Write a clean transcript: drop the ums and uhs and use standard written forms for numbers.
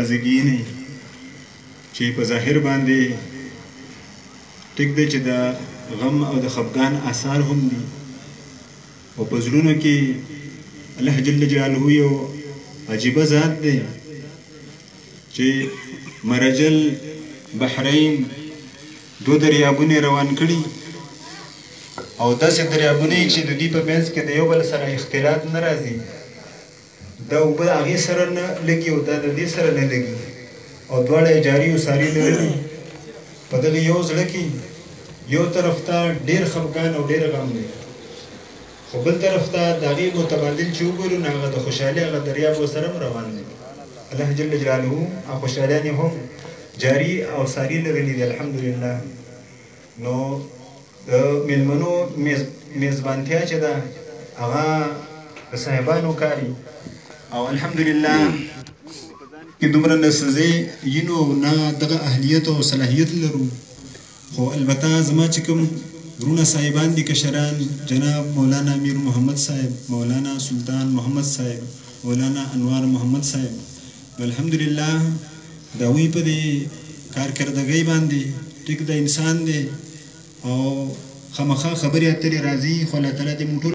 تازگی نه چې په ظاهر باندې ټیک دی چې د غم او د خفګان آثار هم دي او په زړونو کې الله جل جلاله یو عجیبه ذات دی چې مرجل بحرین دو دریابونه روان کړي او داسې دریابونه چې د دې په منځ کې د یو بل سره اختلاط نه راځي دا اوبه د هغې سره نه لګي او دا د دې سره نه لګي او دواړه یې جاري او ساري لري په دغه یو زړه کې یو طرف ته ډېر خفګان او ډېر غم دی خو بل طرف ته د هغې متبادل چې وګورو نو هغه د خوشحالۍ هغه دریاب ورسره هم روان دی الله جل جلاله هغه خوشحالیان یې هم جاري او ساري لرلي دي الحمدلله نو د میلمنو میزبانتیا چې ده هغه د صاحبانو کاري او الحمدلله کې دومره نسزې یینو نه دغه اهلیت او صلاحیت لرو خو البته زما چې کوم ورونه صاحبان دي کشران جناب مولانا امیر محمد صاحب مولانا سلطان محمد صاحب مولانا انوار محمد صاحب الحمدلله د هغوی په دې کارکردګۍ باندې ټیک د انسان دی او خامخا خبرې اترې راځي خو الله تعالی دې موږ ټول